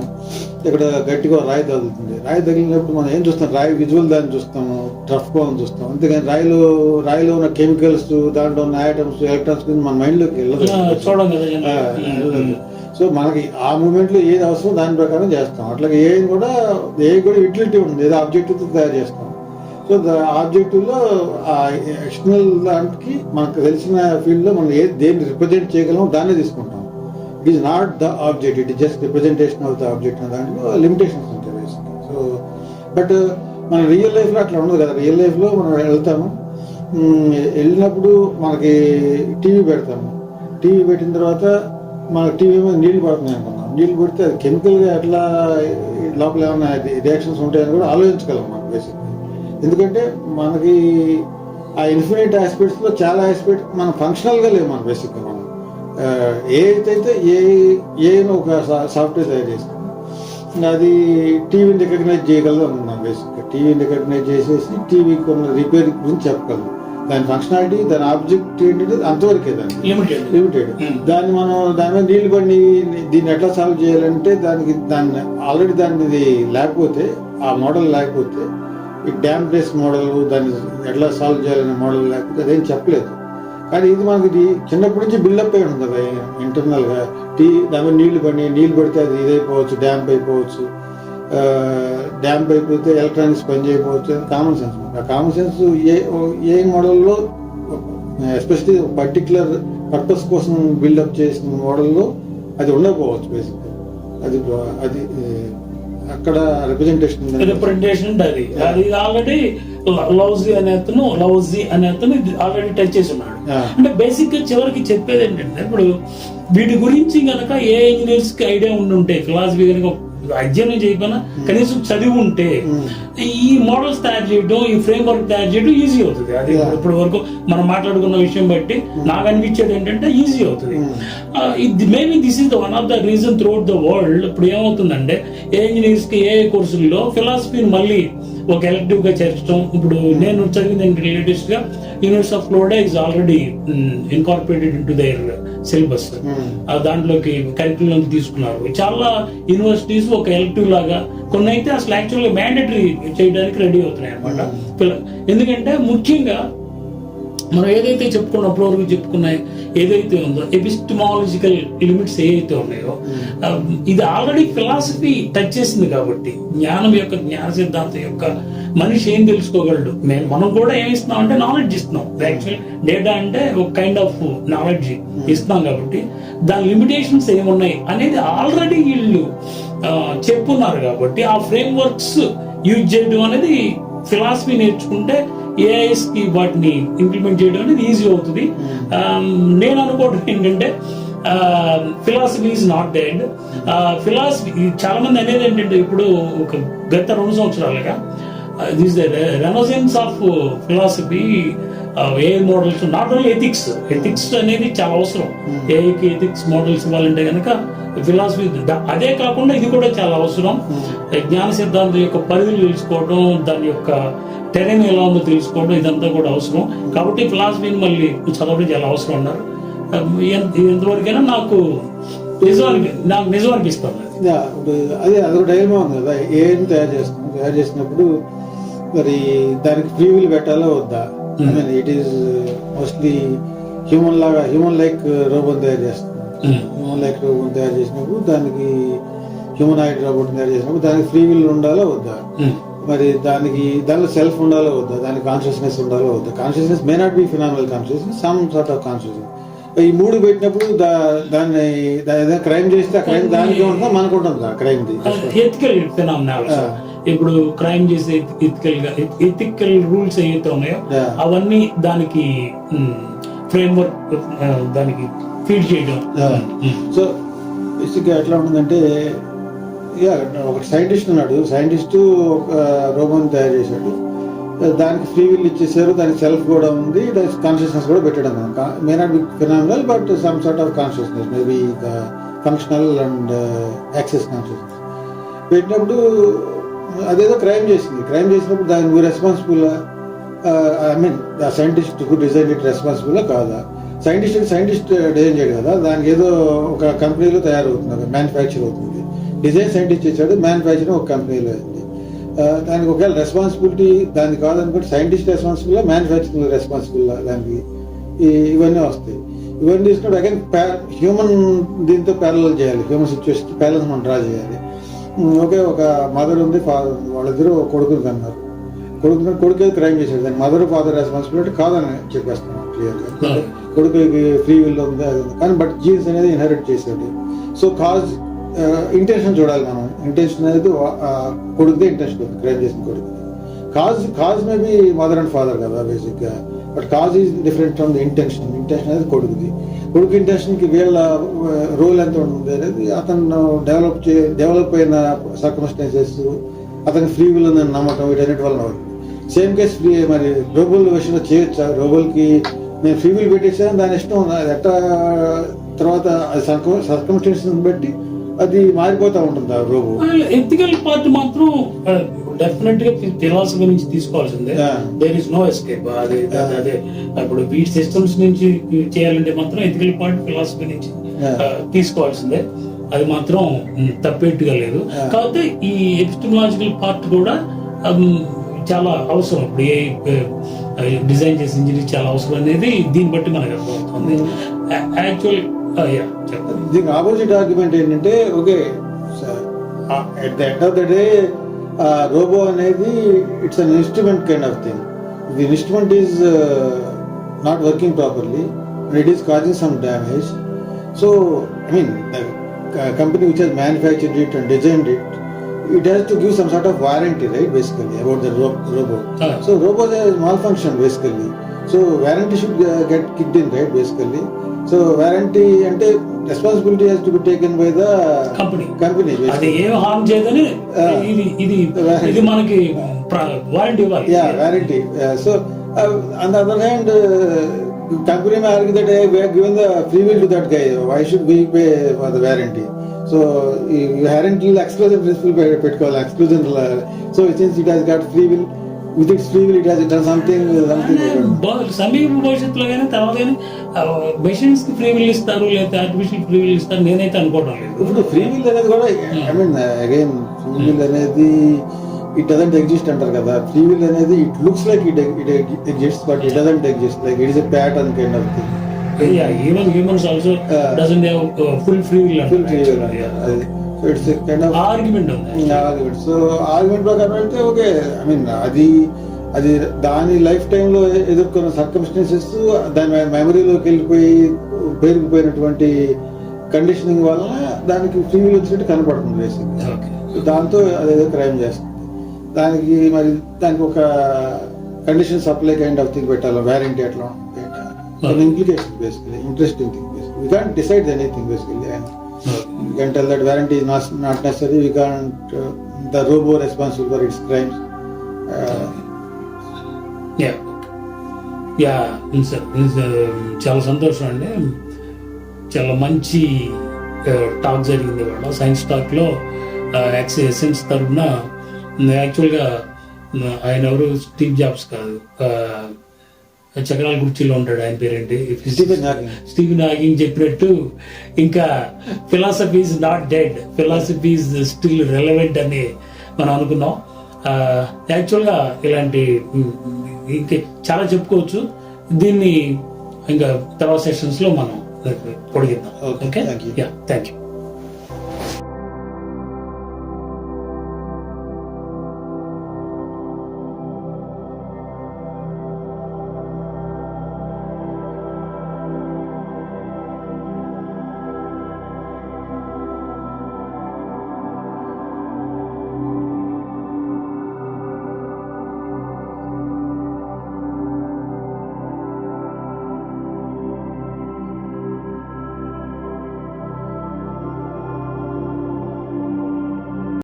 ఇక్కడ గట్టిగా రాయి తగులుతుంది. రాయి తగిలినప్పుడు మనం ఏం చూస్తాం? రాయి విజువల్ దాన్ని చూస్తాము, రఫ్గా చూస్తాం. అంతేగాని రాయిలో ఉన్న కెమికల్స్, దాంట్లో ఉన్న ఐటమ్స్, ఎలక్ట్రానిక్స్ మన మైండ్లోకి వెళ్ళదు. సో మనకి ఆ మూమెంట్లో ఏది అవసరం దాని ప్రకారం చేస్తాం. అట్లాగే ఏ కూడా యూటిలిటీ ఉంటుంది, ఏదో ఆబ్జెక్టివ్తో తయారు చేస్తాం. సో ఆబ్జెక్టివ్లో ఆ ఎక్స్టర్నల్ దానికి మనకు తెలిసిన ఫీల్డ్లో మనం దేన్ని రిప్రజెంట్ చేయగలమో దాన్నే తీసుకుంటాం. It is not the object, it is just representation of the object. దాంట్లో లిమిటేషన్స్ ఉంటాయి బేసిక్గా. సో బట్ మన రియల్ లైఫ్లో అట్లా ఉండదు కదా. రియల్ లైఫ్లో మనం వెళ్తాము, వెళ్ళినప్పుడు మనకి టీవీ పెడతాము. టీవీ పెట్టిన తర్వాత మనకి టీవీ మీద నీళ్లు పడుతున్నాయి అనుకున్నాం. నీళ్లు పడితే అది కెమికల్గా ఎట్లా లోపల ఏమైనా రియాక్షన్స్ ఉంటాయని కూడా ఆలోచించగలం మనం బేసిక్గా. ఎందుకంటే మనకి ఆ ఇన్ఫినిట్ ఆస్పెక్ట్స్లో చాలా ఆస్పెక్ట్ మనం ఫంక్షనల్గా లేవు మనం బేసిక్గా. మనం ఏదైతే ఏను ఒక సాఫ్ట్వేర్ తయారు చేస్తాం, అది టీవీని రికగ్నైజ్ చేయగలదు అనుకున్నాం బేసిక్గా. టీవీని రికగ్నైజ్ చేసేసి టీవీకి ఉన్న రిపేర్ గురించి చెప్పగలదు. దాని ఫంక్షనాలిటీ, దాని ఆబ్జెక్ట్ ఏంటంటే అంతవరకే, దాన్ని లిమిటెడ్. దాన్ని మనం దాని మీద నీళ్లు పడి దీన్ని ఎట్లా సాల్వ్ చేయాలంటే దాన్ని ఆల్రెడీ దాన్ని లేకపోతే, ఆ మోడల్ లేకపోతే, ఈ డ్యామ్ బేస్ మోడల్ దాన్ని ఎట్లా సాల్వ్ చేయాలనే మోడల్ లేకపోతే అదేం చెప్పలేదు. కానీ ఇది మనకి చిన్నప్పటి నుంచి బిల్డప్ అయి ఉంటుంది కదా ఇంటర్నల్గా. దాని మీద నీళ్లు పడితే అది ఇదైపోవచ్చు, డ్యాంప్ అయిపోవచ్చు. డ్యాంప్ అయిపోతే ఎలక్ట్రానిక్స్ పని చేయకపోవచ్చు. Common sense. ఆ కామన్ సెన్స్ ఏ మోడల్లో, ఎస్పెషల్లీ పర్టికులర్ పర్పస్ కోసం బిల్డప్ చేసిన మోడల్లో అది ఉండకపోవచ్చు బేసిక్గా. అది అక్కడ రిప్రజెంటేషన్ అది ఆల్రెడీ లౌజీ అనే అతను ఆల్రెడీ టచ్ చేసి ఉన్నాడు. అంటే బేసిక్ గా చివరికి చెప్పేది ఏంటంటే, ఇప్పుడు వీటి గురించి గనక ఏ ఇంజనీర్స్ కి ఐడియా ఉంటే, ఫిలాసఫీ కనుక అధ్యయనం చేయకపోయినా కనీసం చదివి ఉంటే ఈ మోడల్స్ తయారు చేయడం, ఈ ఫ్రేమ్ వర్క్ తయారు చేయడం ఈజీ అవుతుంది. అది ఇప్పటి వరకు మనం మాట్లాడుకున్న విషయం బట్టి నాకు అనిపించేది ఏంటంటే ఈజీ అవుతుంది. Maybe this is the one of the reason throughout the world. ఇప్పుడు ఏమవుతుందంటే ఏ ఇంజనీర్స్ కి ఏ కోర్సుల్లో ఫిలాసఫీని మళ్ళీ ఒక ఎలెక్టివ్ గా చేర్చడం. ఇప్పుడు నేను చదివిన లేటెస్ట్ గా university of Florida is already incorporated in to their syllabus. దాంట్లోకి కరిక్యులం తీసుకున్నారు. చాలా యూనివర్సిటీస్ ఒక ఎలెక్టివ్ లాగా, కొన్ని అయితే అసలు యాక్చువల్గా మ్యాండేటరీ చేయడానికి రెడీ అవుతున్నాయి అనమాట. ఎందుకంటే ముఖ్యంగా మనం ఏదైతే చెప్పుకున్నప్పుడు వరకు చెప్పుకున్నాయి ఏదైతే ఉందో ఎపిస్టమాలజికల్ లిమిట్స్ ఏవైతే ఉన్నాయో, ఇది ఆల్రెడీ ఫిలాసఫీ టచ్ చేసింది. కాబట్టి జ్ఞాన సిద్ధాంతం యొక్క మనిషి ఏం తెలుసుకోగలడు. మనం కూడా ఏమి ఇస్తున్నాం అంటే నాలెడ్జ్ ఇస్తున్నాం. యాక్చువల్ డేటా అంటే ఒక కైండ్ ఆఫ్ నాలెడ్జ్ ఇస్తున్నాం. కాబట్టి దాని లిమిటేషన్స్ ఏమున్నాయి అనేది ఆల్రెడీ వీళ్ళు చెప్పున్నారు. కాబట్టి ఆ ఫ్రేమ్ వర్క్స్ యూజ్ చేయడం అనేది ఫిలాసఫీ నేర్చుకుంటే ఏఐఎస్ కి వాటిని ఇంప్లిమెంట్ చేయడం అనేది ఈజీ అవుతుంది. నేను అనుకోవడం ఏంటంటే philosophy is not dead. Philosophy చాలా మంది అనేది ఏంటంటే, ఇప్పుడు ఒక గత 2 సంవత్సరాలుగా this the renaissance of philosophy, AI models, not only ethics అనేది చాలా అవసరం. ఏఐకి ఎథిక్స్ మోడల్స్ ఇవ్వాలంటే కనుక ఫిలాసఫీ, అదే కాకుండా ఇది కూడా చాలా అవసరం. జ్ఞాన సిద్ధాంతం యొక్క పరిధులు తెలుసుకోవడం, దాని యొక్క టెరెన్ ఎలా ఉందో తెలుసుకోవడం, ఇదంతా కూడా అవసరం. కాబట్టి ఫిలాసఫీని మళ్ళీ చదవడం చాలా అవసరం అన్నారు. ఎంతవరకైనా నాకు నిజం అనిపిస్తుంది. అదే అదొక డైలమా ఉంది కదా. ఏం తయారు చేసినప్పుడు మరి దానికి ఫ్రీ విల్ పెట్టాలా వద్దా? It is mostly human like robot తయారు చేస్తుంది. హ్యూమన్ లైక్ రోబోట్ తయారు చేసినప్పుడు దానికి హ్యూమనాయిడ్ రోబోట్ తయారు చేసినప్పుడు దానికి ఫ్రీ విల్ ఉండాలా వద్దా? మరి దానిలో సెల్ఫ్ ఉండాలో వద్దా, దానికి కాన్షియస్నెస్ ఉండాలో వద్దా. Consciousness may not be phenomenal consciousness, some sort of consciousness. ఈ మూడు పెట్టినప్పుడు దాన్ని ఏదైనా క్రైమ్ చేస్తే ఆ క్రైమ్ దానికి ఉంటుందా మనకు ఉంటుందా క్రైమ్ ఎథికల్ ఫినామినా. ఇప్పుడు క్రైమ్ చేసే ఎథికల్ రూల్స్ ఏవైతే ఉన్నాయో అవన్నీ దానికి ఫ్రేమ్వర్క్ దానికి ఫీడ్ చేయడం. సో బేసిక్గా ఎట్లా ఉంటుందంటే, ఒక సైంటిస్ట్ ఉన్నాడు, సైంటిస్ట్ ఒక రోబోని తయారు చేశాడు, దానికి ఫ్రీ విల్ ఇచ్చేసారు, దానికి సెల్ఫ్ కూడా ఉంది, దానికి కాన్షియస్నెస్ కూడా పెట్టడం. May not be phenomenal but some sort of consciousness, maybe the functional and access consciousness పెట్టినప్పుడు అదేదో క్రైమ్ చేసింది. క్రైమ్ చేసినప్పుడు దానికి responsible, I mean the scientist who design it responsible కాదా? సైంటిస్ట్ డిజైన్ చేయడు కదా, దానికి ఏదో ఒక కంపెనీలో తయారవుతుంది, మ్యానుఫ్యాక్చర్ అవుతుంది. డిజైన్ సైంటిస్ట్ చేశాడు, మ్యానుఫ్యాక్చరింగ్ ఒక కంపెనీలో అయింది. దానికి ఒకవేళ రెస్పాన్సిబిలిటీ దానికి కాదనుకుంటే సైంటిస్ట్ రెస్పాన్సిబుల్, మ్యానుఫ్యాక్చరింగ్ రెస్పాన్సిబుల్, దానికి ఇవన్నీ వస్తాయి. ఇవన్నీ తీసుకుంటే అగైన్ హ్యూమన్ దీంతో ప్యారలల్ చేయాలి, హ్యూమన్ సిచ్యువేషన్ ప్యారలల్ మనం డ్రా చేయాలి. ఓకే, ఒక మదర్ ఉంది, ఫాదర్, వాళ్ళిద్దరూ కొడుకుని కన్నారు. కొడుకు క్రైమ్ చేశాడు, దాని మదర్ ఫాదర్ రెస్పాన్సిబిలిటీ కాదని చెప్పేస్తున్నాం క్లియర్గా. కొడుకుకి ఫ్రీ విల్ ఉంది, అది ఉంది, కానీ బట్ జీన్స్ అనేది ఇన్హెరిట్ చేశాడు. సో కాజ్ ఇంటెన్షన్ చూడాలి మనం. ఇంటెన్షన్ అనేది కొడుకుదే ఇంటెన్షన్ ఉంది, క్రైమ్ చేసిన కొడుకు. Cause maybe mother and father కదా బేసిక్గా, but cause is different from the intention. Intention అనేది కొడుకుది. కొడుకు ఇంటెన్షన్కి వీళ్ళ రోల్ ఎంత ఉంటుంది అనేది, అతను డెవలప్ అయిన సర్కమ్స్టాన్సెస్, అతనికి ఫ్రీ విల్ ఉందని నమ్మకం, వీటన్నిటి వల్ల అవుతుంది. సేమ్ కేసు మరి రోబోల్ విషయంలో చేయొచ్చా? రోబోల్కి నేను ఫ్రీ విల్ పెట్టేసాను, దాని ఇష్టం, అది ఎట్లా తర్వాత సర్కమ్స్టాన్సెస్ బట్టి అది మారిపోతూ ఉంటుంది ఆ రోబో. ఎథికల్ పార్ట్ మాత్రం డెఫినెట్ గా ఫిలాసఫీ నుంచి తీసుకోవాల్సిందే. There is no escape. అదే ఇప్పుడు వీటి సిస్టమ్స్ నుంచి చేయాలంటే మాత్రం ఎథికల్ పార్ట్ ఫిలాసఫీ నుంచి తీసుకోవాల్సిందే, అది మాత్రం తప్పేట్టుగా లేదు. కాకపోతే ఈ ఎపిస్టెమాలజికల్ పార్ట్ కూడా చాలా అవసరం. ఇప్పుడు ఏ డిజైన్ చేసే ఇంజనీర్ చాలా అవసరం అనేది దీన్ని బట్టి మనకు అర్థమవుతుంది. యాక్చువల్ దీనికి ఆపోజిట్ ఆర్గ్యుమెంట్ ఏంటంటే, okay at the end of the day robo అనేది it's an instrument kind of thing. The instrument is not working properly and it is causing some damage. So I mean the company which has manufactured it and designed it, it has to give some sort of warranty, right, basically, about the robot. So robot has malfunction basically, so warranty should get kicked in, right, basically. So warranty ante responsibility has to be taken by the company adi em harm cheyadani idi manaki warranty ivalli. Yeah, warranty. So on the other hand, company may argue that we have given the free will to that guy, why should we pay for the warranty? So you inherently exclusive principle పెట్టుకోవాలి, exclusion. So since it has got free will, with its free will it has done something. సమీప భవిష్యత్తులో కానీ తర్వాత కానీ machines కి free will ఇస్తారు, లేదా artificial free will ఇస్తారు, నేనైతే అనుకోవడం లేదు. ఇప్పుడు ఫ్రీ విల్ అనేది కూడా I mean again free will అనేది it doesn't exist అంటారు కదా. ఫ్రీ విల్ అనేది it looks like it exists but it doesn't exist, like it is a pattern kind of thing. Yeah, even humans also doesn't have full free will. So it's a kind of argument on that. So argument ప్రకారం అంటే okay, I mean అది దాని life టైంలో ఎదుర్కొన్న circumstances, దాని మెమరీలోకి వెళ్ళిపోయి పేరుకుపోయినటువంటి conditioning వలన దానికి ఫ్రీ విల్ వచ్చినట్టు కనపడుతుంది బేసిక్గా. దాంతో అదేదో క్రైమ్ చేస్తుంది. దానికి ఒక condition supply kind of thing పెట్టాలి, వారంటీ అట్లా implication basically, interesting thing basically. We can't decide anything basically, and we can tell that warranty is not necessary. We can't the robo responsible for its crimes. చాలా సంతోషం అండి. చాలా మంచి talk జరిగింది ఇవాళ science talk లో. Essence తరఫున యాక్చువల్గా ఆయన ఎవరు, స్టీవ్ జాబ్స్ కాదు, చక్రాల కుర్చీలో ఉంటాడు, ఆయన పేరేంటి, స్టీవెన్ హాకింగ్ చెప్పినట్టు ఇంకా philosophy is not dead, philosophy is still relevant అని మనం అనుకున్నాం. యాక్చువల్గా ఇలాంటి ఇంకా చాలా చెప్పుకోవచ్చు. దీన్ని ఇంకా తర్వాత సెషన్స్ లో మనం పొడిగిద్దాం. Okay, thank you.